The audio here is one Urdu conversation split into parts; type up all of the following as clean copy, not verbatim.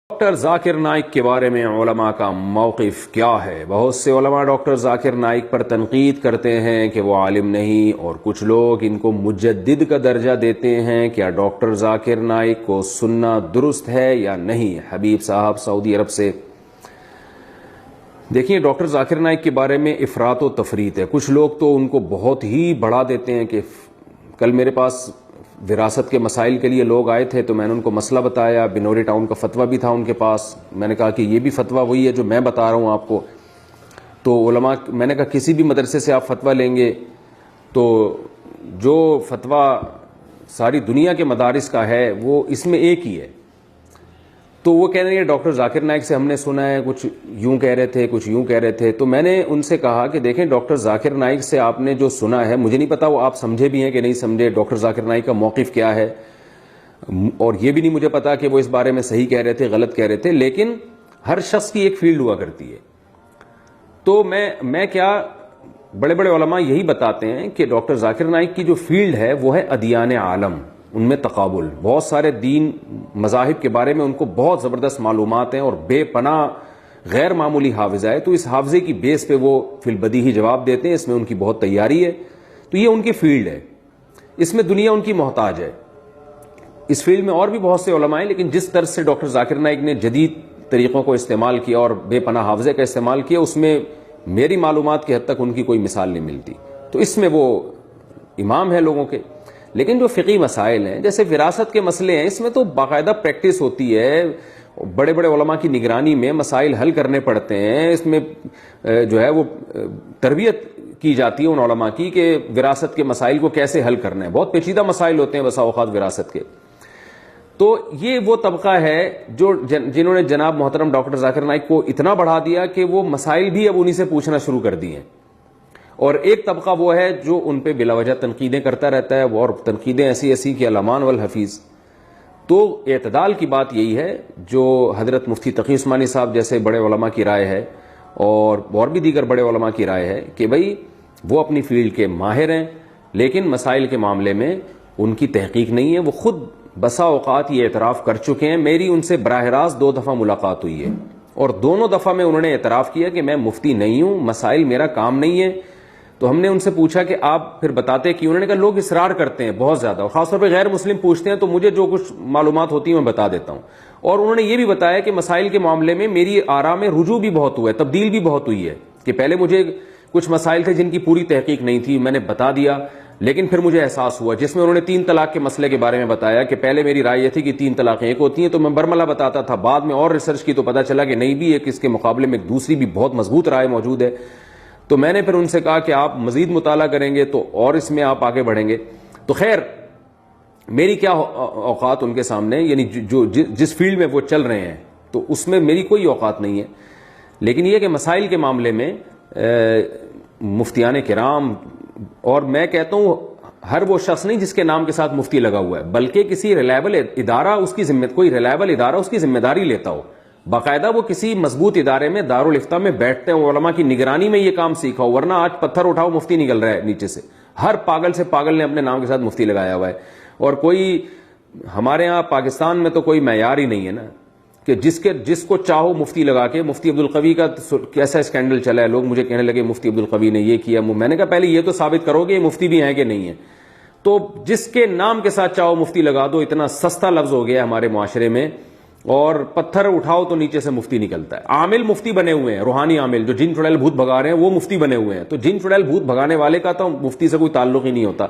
ڈاکٹر ذاکر نائک کے بارے میں علماء کا موقف کیا ہے؟ بہت سے علماء ڈاکٹر ذاکر نائک پر تنقید کرتے ہیں کہ وہ عالم نہیں، اور کچھ لوگ ان کو مجدد کا درجہ دیتے ہیں۔ کیا ڈاکٹر ذاکر نائک کو سننا درست ہے یا نہیں؟ حبیب صاحب سعودی عرب سے۔ دیکھیں، ڈاکٹر ذاکر نائک کے بارے میں افراط و تفریط ہے۔ کچھ لوگ تو ان کو بہت ہی بڑھا دیتے ہیں کہ کل میرے پاس وراثت کے مسائل کے لیے لوگ آئے تھے تو میں نے ان کو مسئلہ بتایا، بنوری ٹاؤن کا فتویٰ بھی تھا ان کے پاس۔ میں نے کہا کہ یہ بھی فتویٰ وہی ہے جو میں بتا رہا ہوں آپ کو۔ تو علماء، میں نے کہا کسی بھی مدرسے سے آپ فتویٰ لیں گے تو جو فتویٰ ساری دنیا کے مدارس کا ہے وہ اس میں ایک ہی ہے۔ تو وہ کہہ رہے ہیں ڈاکٹر ذاکر نائک سے ہم نے سنا ہے، کچھ یوں کہہ رہے تھے، کچھ یوں کہہ رہے تھے۔ تو میں نے ان سے کہا کہ دیکھیں، ڈاکٹر ذاکر نائک سے آپ نے جو سنا ہے، مجھے نہیں پتا وہ آپ سمجھے بھی ہیں کہ نہیں سمجھے، ڈاکٹر ذاکر نائک کا موقف کیا ہے، اور یہ بھی نہیں مجھے پتا کہ وہ اس بارے میں صحیح کہہ رہے تھے غلط کہہ رہے تھے، لیکن ہر شخص کی ایک فیلڈ ہوا کرتی ہے۔ تو میں کیا، بڑے بڑے علماء یہی بتاتے ہیں کہ ڈاکٹر ذاکر نائک کی جو فیلڈ ہے وہ ہے ادیان عالم، ان میں تقابل، بہت سارے دین مذاہب کے بارے میں ان کو بہت زبردست معلومات ہیں اور بے پناہ غیر معمولی حافظہ ہے۔ تو اس حافظے کی بیس پہ وہ فی البدیہی جواب دیتے ہیں، اس میں ان کی بہت تیاری ہے۔ تو یہ ان کی فیلڈ ہے، اس میں دنیا ان کی محتاج ہے۔ اس فیلڈ میں اور بھی بہت سے علماء ہیں، لیکن جس طرح سے ڈاکٹر ذاکر نائک نے جدید طریقوں کو استعمال کیا اور بے پناہ حافظے کا استعمال کیا، اس میں میری معلومات کی حد تک ان کی کوئی مثال نہیں ملتی۔ تو اس میں وہ امام ہے لوگوں کے۔ لیکن جو فقہی مسائل ہیں، جیسے وراثت کے مسئلے ہیں، اس میں تو باقاعدہ پریکٹس ہوتی ہے، بڑے بڑے علماء کی نگرانی میں مسائل حل کرنے پڑتے ہیں۔ اس میں جو ہے وہ تربیت کی جاتی ہے ان علماء کی کہ وراثت کے مسائل کو کیسے حل کرنا ہے۔ بہت پیچیدہ مسائل ہوتے ہیں بسا اوقات وراثت کے۔ تو یہ وہ طبقہ ہے جو جنہوں نے جناب محترم ڈاکٹر ذاکر نائک کو اتنا بڑھا دیا کہ وہ مسائل بھی اب انہی سے پوچھنا شروع کر دیے ہیں۔ اور ایک طبقہ وہ ہے جو ان پہ بلا وجہ تنقیدیں کرتا رہتا ہے، وہ اور تنقیدیں ایسی کہ الامان والحفیظ۔ تو اعتدال کی بات یہی ہے جو حضرت مفتی تقی عثمانی صاحب جیسے بڑے علماء کی رائے ہے، اور بھی دیگر بڑے علماء کی رائے ہے کہ بھئی وہ اپنی فیلڈ کے ماہر ہیں، لیکن مسائل کے معاملے میں ان کی تحقیق نہیں ہے۔ وہ خود بسا اوقات یہ اعتراف کر چکے ہیں۔ میری ان سے براہ راست 2 دفعہ ملاقات ہوئی ہے، اور دونوں دفعہ میں انہوں نے اعتراف کیا کہ میں مفتی نہیں ہوں، مسائل میرا کام نہیں ہے۔ تو ہم نے ان سے پوچھا کہ آپ پھر بتاتے کہ انہوں نے کہا لوگ اصرار کرتے ہیں بہت زیادہ، اور خاص طور پہ غیر مسلم پوچھتے ہیں، تو مجھے جو کچھ معلومات ہوتی ہیں میں بتا دیتا ہوں۔ اور انہوں نے یہ بھی بتایا کہ مسائل کے معاملے میں میری آراء میں رجوع بھی بہت ہوا ہے، تبدیل بھی بہت ہوئی ہے، کہ پہلے مجھے کچھ مسائل تھے جن کی پوری تحقیق نہیں تھی، میں نے بتا دیا، لیکن پھر مجھے احساس ہوا، جس میں انہوں نے 3 طلاق کے مسئلے کے بارے میں بتایا کہ پہلے میری رائے یہ تھی کہ 3 طلاقیں ایک ہوتی ہیں، تو میں برملا بتاتا تھا، بعد میں اور ریسرچ کی تو پتہ چلا کہ نہیں، بھی ایک اس کے مقابلے میں ایک دوسری بھی بہت مضبوط رائے موجود ہے۔ تو میں نے پھر ان سے کہا کہ آپ مزید مطالعہ کریں گے تو اور اس میں آپ آگے بڑھیں گے۔ تو خیر، میری کیا اوقات ان کے سامنے، یعنی جو جس فیلڈ میں وہ چل رہے ہیں تو اس میں میری کوئی اوقات نہیں ہے۔ لیکن یہ کہ مسائل کے معاملے میں مفتیان کرام، اور میں کہتا ہوں ہر وہ شخص نہیں جس کے نام کے ساتھ مفتی لگا ہوا ہے، بلکہ کسی ریلائبل ادارہ اس کی کوئی ریلائبل ادارہ اس کی ذمہ داری لیتا ہو، باقاعدہ وہ کسی مضبوط ادارے میں دارالفتہ میں بیٹھتے ہیں، علماء کی نگرانی میں یہ کام سیکھا ہو، ورنہ آج پتھر اٹھاؤ مفتی نکل رہا ہے نیچے سے۔ ہر پاگل سے پاگل نے اپنے نام کے ساتھ مفتی لگایا ہوا ہے، اور کوئی ہمارے ہاں پاکستان میں تو کوئی معیار ہی نہیں ہے نا کہ جس کو چاہو مفتی لگا کے۔ مفتی عبدالقوی کا کیسا اسکینڈل چلا ہے، لوگ مجھے کہنے لگے مفتی عبدالقوی نے یہ کیا۔ میں نے کہا پہلے یہ تو ثابت کرو کہ یہ مفتی بھی ہیں کہ نہیں ہے۔ تو جس کے نام کے ساتھ چاہو مفتی لگا دو، اتنا سستا لفظ ہو گیا ہے ہمارے معاشرے میں، اور پتھر اٹھاؤ تو نیچے سے مفتی نکلتا ہے۔ عامل مفتی بنے ہوئے ہیں، روحانی عامل جو جن چڑیل بھوت بھگا رہے ہیں وہ مفتی بنے ہوئے ہیں۔ تو جن چڑیل بھوت بھگانے والے کا تو مفتی سے کوئی تعلق ہی نہیں ہوتا،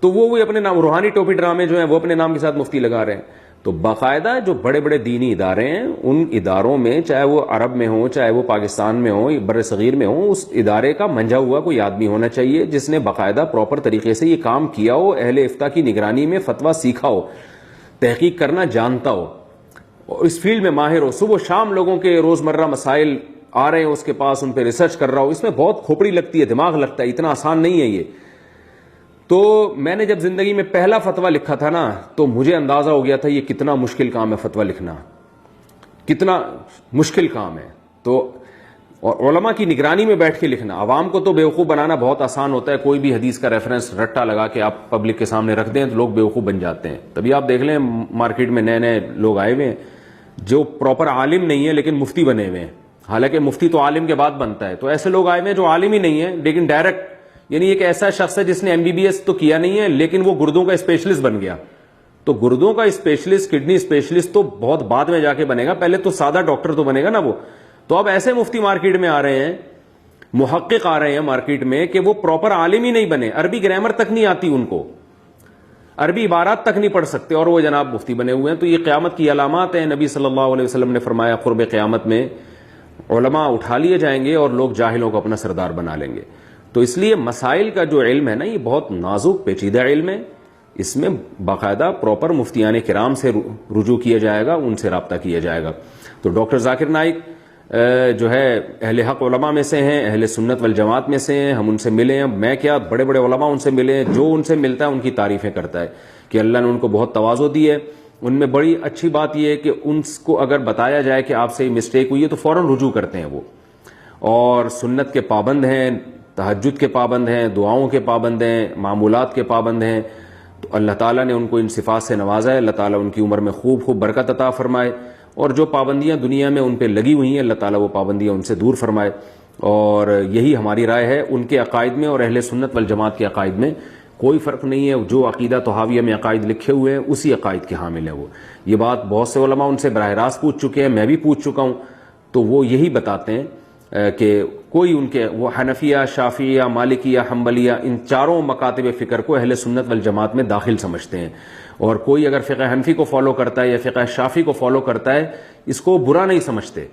تو وہ اپنے نام، روحانی ٹوپی ڈرامے جو ہیں وہ اپنے نام کے ساتھ مفتی لگا رہے ہیں۔ تو باقاعدہ جو بڑے بڑے دینی ادارے ہیں، ان اداروں میں چاہے وہ عرب میں ہوں، چاہے وہ پاکستان میں ہوں، بر صغیر میں ہوں، اس ادارے کا منجا ہوا کوئی آدمی ہونا چاہیے جس نے باقاعدہ پراپر طریقے سے یہ کام کیا ہو، اہل افتاء کی نگرانی میں فتویٰ سیکھا ہو، تحقیق کرنا جانتا ہو، اور اس فیلڈ میں ماہر ہو، صبح و شام لوگوں کے روزمرہ مسائل آ رہے ہیں اس کے پاس، ان پہ ریسرچ کر رہا ہو۔ اس میں بہت کھوپڑی لگتی ہے، دماغ لگتا ہے، اتنا آسان نہیں ہے یہ۔ تو میں نے جب زندگی میں پہلا فتویٰ لکھا تھا نا، تو مجھے اندازہ ہو گیا تھا یہ کتنا مشکل کام ہے، فتویٰ لکھنا کتنا مشکل کام ہے۔ تو اور علماء کی نگرانی میں بیٹھ کے لکھنا، عوام کو تو بیوقوف بنانا بہت آسان ہوتا ہے، کوئی بھی حدیث کا ریفرنس رٹا لگا کے آپ پبلک کے سامنے رکھ دیں تو لوگ بیوقوف بن جاتے ہیں۔ تبھی آپ دیکھ لیں مارکیٹ میں نئے نئے لوگ آئے ہوئے ہیں جو پراپر عالم نہیں ہے لیکن مفتی بنے ہوئے ہیں، حالانکہ مفتی تو عالم کے بعد بنتا ہے. تو ایسے لوگ آئے ہوئے ہیں جو عالم ہی نہیں ہے لیکن ڈائریکٹ، یعنی ایک ایسا شخص ہے جس نے MBBS تو کیا نہیں ہے لیکن وہ گردوں کا اسپیشلسٹ بن گیا. تو گردوں کا اسپیشلسٹ، کڈنی اسپیشلسٹ تو بہت بعد میں جا کے بنے گا، پہلے تو سادہ ڈاکٹر تو بنے گا نا وہ. تو اب ایسے مفتی مارکیٹ میں آ رہے ہیں، محقق آ رہے ہیں مارکیٹ میں کہ وہ پراپر عالم ہی نہیں بنے، عربی گرامر تک نہیں آتی ان کو، عربی عبارات تک نہیں پڑھ سکتے، اور وہ جناب مفتی بنے ہوئے ہیں. تو یہ قیامت کی علامات ہیں. نبی صلی اللہ علیہ وسلم نے فرمایا قرب قیامت میں علماء اٹھا لیے جائیں گے اور لوگ جاہلوں کو اپنا سردار بنا لیں گے. تو اس لیے مسائل کا جو علم ہے نا، یہ بہت نازک پیچیدہ علم ہے. اس میں باقاعدہ پراپر مفتیان کرام سے رجوع کیا جائے گا، ان سے رابطہ کیا جائے گا. تو ڈاکٹر ذاکر نائک جو ہے اہل حق علماء میں سے ہیں، اہل سنت والجماعت میں سے ہیں. ہم ان سے ملے ہیں، میں کیا بڑے بڑے علماء ان سے ملے ہیں. جو ان سے ملتا ہے ان کی تعریفیں کرتا ہے کہ اللہ نے ان کو بہت تواضع دی ہے. ان میں بڑی اچھی بات یہ ہے کہ ان کو اگر بتایا جائے کہ آپ سے مسٹیک ہوئی ہے تو فوراً رجوع کرتے ہیں وہ، اور سنت کے پابند ہیں، تہجد کے پابند ہیں، دعاؤں کے پابند ہیں، معمولات کے پابند ہیں. تو اللہ تعالیٰ نے ان کو ان صفات سے نوازا ہے. اللہ تعالیٰ ان کی عمر میں خوب خوب برکت عطا فرمائے، اور جو پابندیاں دنیا میں ان پہ لگی ہوئی ہیں اللہ تعالیٰ وہ پابندیاں ان سے دور فرمائے. اور یہی ہماری رائے ہے. ان کے عقائد میں اور اہل سنت والجماعت کے عقائد میں کوئی فرق نہیں ہے. جو عقیدہ طحاویہ میں عقائد لکھے ہوئے ہیں اسی عقائد کے حامل ہیں وہ. یہ بات بہت سے علماء ان سے براہ راست پوچھ چکے ہیں، میں بھی پوچھ چکا ہوں. تو وہ یہی بتاتے ہیں کہ کوئی ان کے وہ حنفیہ، شافعیہ، مالکیہ، حنبلیہ، ان چاروں مکاتب فکر کو اہل سنت والجماعت میں داخل سمجھتے ہیں. اور کوئی اگر فقہ حنفی کو فالو کرتا ہے یا فقہ شافعی کو فالو کرتا ہے اس کو برا نہیں سمجھتے.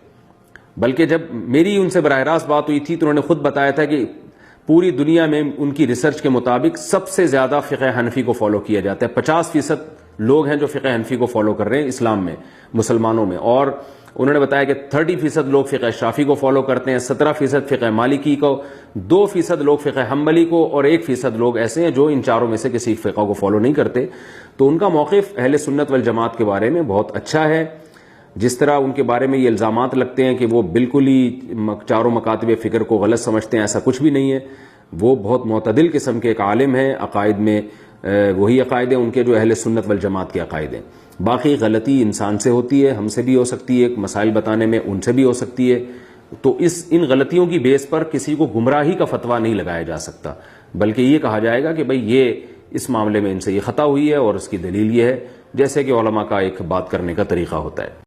بلکہ جب میری ان سے براہ راست بات ہوئی تھی تو انہوں نے خود بتایا تھا کہ پوری دنیا میں ان کی ریسرچ کے مطابق سب سے زیادہ فقہ حنفی کو فالو کیا جاتا ہے. 50% لوگ ہیں جو فقہ حنفی کو فالو کر رہے ہیں اسلام میں، مسلمانوں میں. اور انہوں نے بتایا کہ 30% لوگ فقہ شافعی کو فالو کرتے ہیں، 17% فقہ مالکی کو، 2% لوگ فقہ حنبلی کو، اور 1% لوگ ایسے ہیں جو ان چاروں میں سے کسی فقہ کو فالو نہیں کرتے. تو ان کا موقف اہل سنت والجماعت کے بارے میں بہت اچھا ہے. جس طرح ان کے بارے میں یہ الزامات لگتے ہیں کہ وہ بالکل ہی چاروں مکاتب فکر کو غلط سمجھتے ہیں، ایسا کچھ بھی نہیں ہے. وہ بہت معتدل قسم کے ایک عالم ہیں. عقائد میں وہی عقائد ہیں ان کے جو اہل سنت والجماعت کے عقائد ہیں. باقی غلطی انسان سے ہوتی ہے، ہم سے بھی ہو سکتی ہے، مسائل بتانے میں ان سے بھی ہو سکتی ہے. تو ان غلطیوں کی بیس پر کسی کو گمراہی کا فتویٰ نہیں لگایا جا سکتا، بلکہ یہ کہا جائے گا کہ بھئی یہ اس معاملے میں ان سے یہ خطا ہوئی ہے اور اس کی دلیل یہ ہے، جیسے کہ علماء کا ایک بات کرنے کا طریقہ ہوتا ہے.